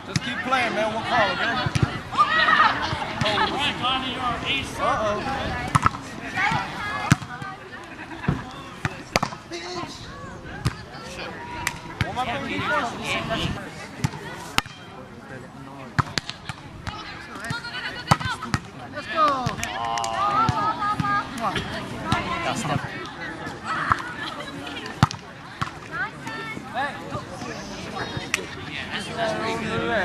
Just keep playing, man. We'll call it, man. Uh-oh. What am I playing defense? Let's go. Come on. Hey. That's pretty good.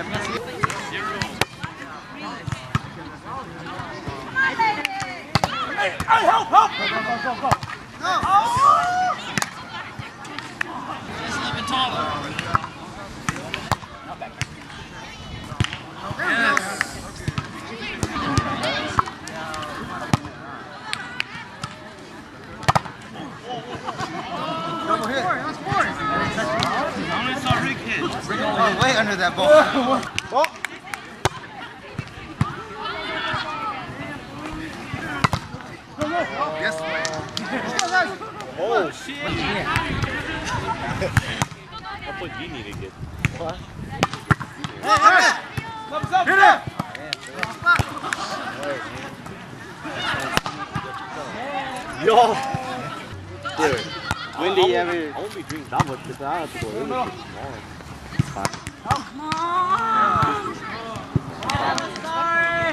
Hey, help! Go. Oh! Just a little bit taller. Not back. Yes. Double hit. That's four. I only saw Rick hit. Oh, way under that ball. Oh. Yes. Oh shit! That's what you need to get. What? Thumbs up! Hit it! Yo! Dude, when do you ever... I won't be drinking that much because I have to go in. It's fine. Come on!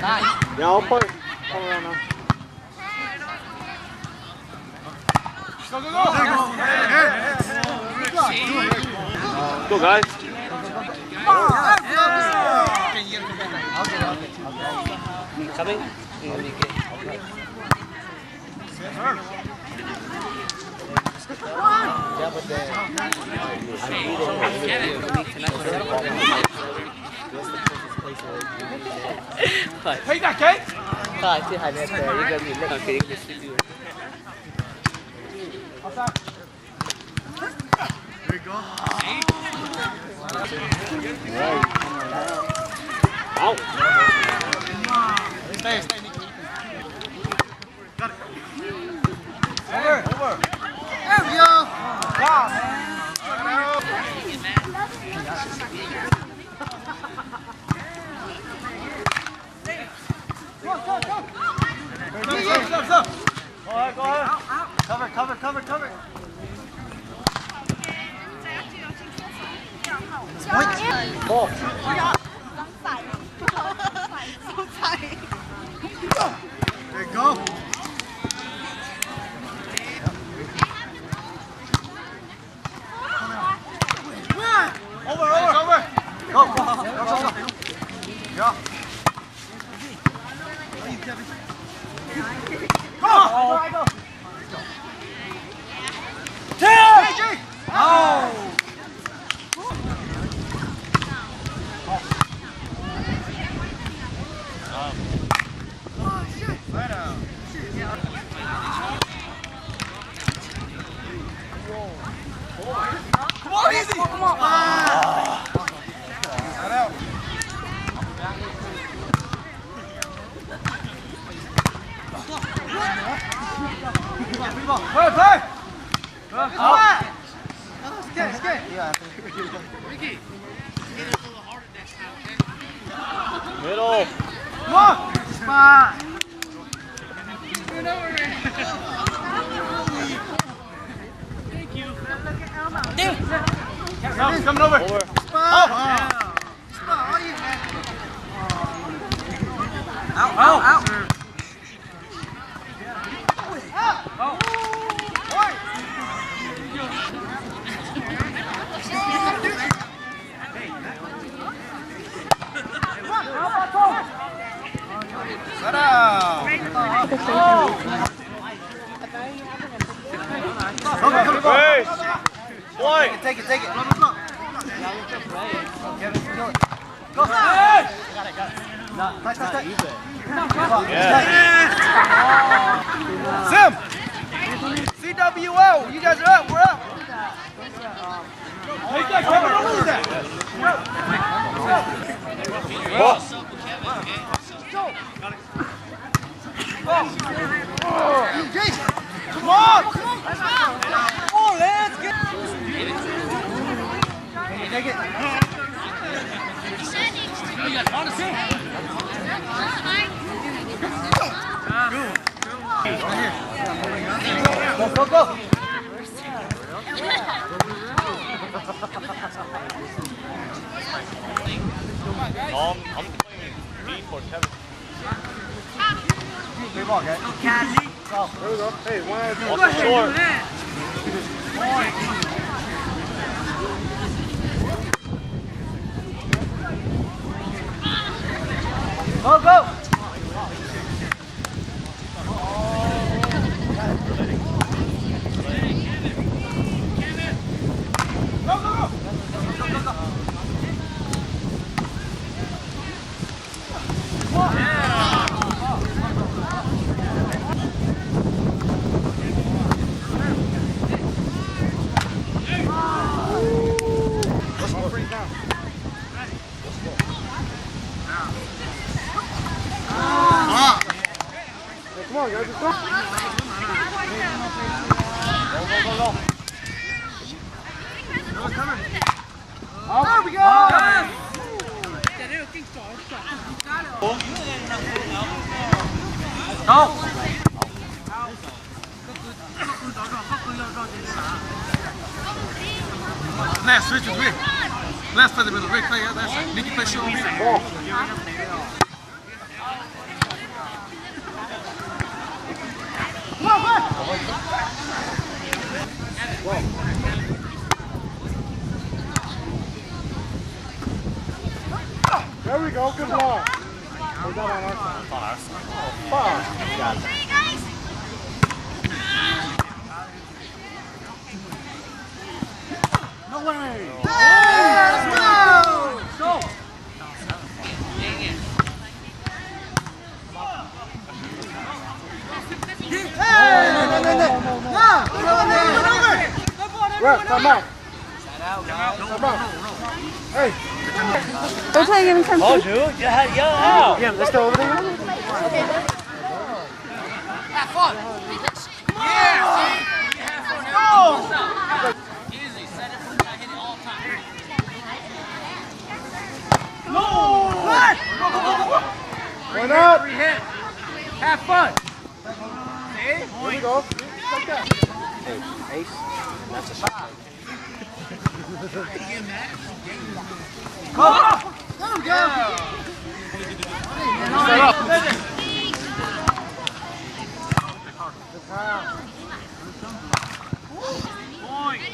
Nice! Yeah, I'll play. Come around now. Go! Go, guys. Coming? Thấy đặt cái. Thôi, chứ hai mẹ tè với gần nhìn lên kia cái gì. There you go. Out. Stay. Got it. Over. There we go. Wow, man. Go. Go ahead. Cover. Một. There you go. Over. Go. Go. Go. Oh. Come on, easy! Come on! Got out. Play! Out. It's good. Yeah. Ricky, get it a little harder next time, okay? Middle. Come on! Spot! Turn over there. Thank you. Dude! Coming over. Spot! Spot, all you, man. Out. Set up. Hey. Boy. Take it. Go. Sim. CWO. You guys are up. We're up. Come on! Oh, let's get. Take it. Go, go, go! I'm playing B for Kevin. Big ball, okay? There we go. Hey, one short. Go, go! Come on, guys, let's go. Go. There we go! Last switch is Rick. Last play the middle. Rick play that side. Nicky play short. There we go, good ball. Or is that on our side? On our side. Oh, fuck. Got it. No way! Let's go! Go! Ref, time out. Time out. Hey. Don't try to give him some. Oh, dude, you had yell out. Yeah, let's go over there. Have fun! Yeah! Go! Easy, set it from the hit it all the time. No! What? Why not? Free hit. Have fun! See? Here we go. Like that. Hey, ace. That's a shot. Go! There we go! Set up.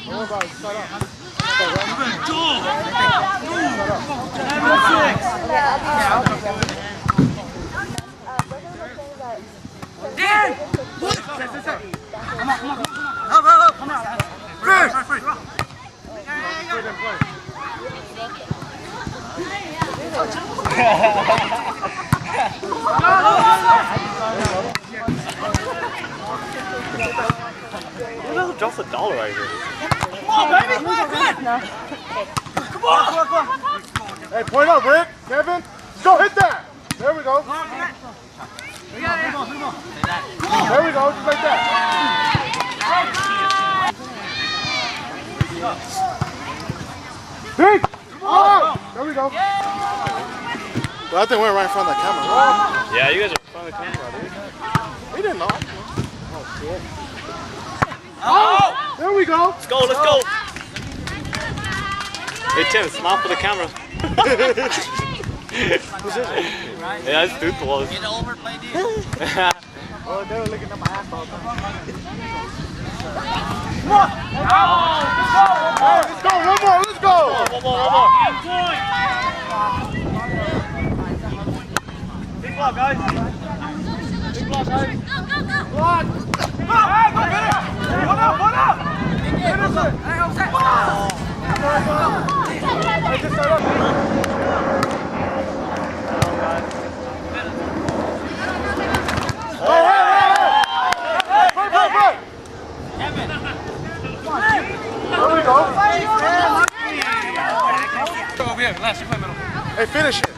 What about it? Set up. Dan! Come on. Come on. First! Who doesn't drop $1 right here? Come on, baby! Come on! Come on! Hey, point up, Rick, Kevin. Go hit that. There we go. There we go, just like that. Big! Oh, there we go. Well, I think we're right in front of the camera. Yeah, you guys are in front of the camera, dude. He didn't know. Oh, shit. Oh! There we go. Let's go. Hey, Tim, smile for the camera. Who's this? Yeah, it's Dude was. Get over, play dude. Oh, they were looking at my ass all the time. Let's go, one more, let's go! One more. Big block, guys. Block. One up. Hey, just start up. Hey! There we go. here. Last, you play middle. Hey, finish it.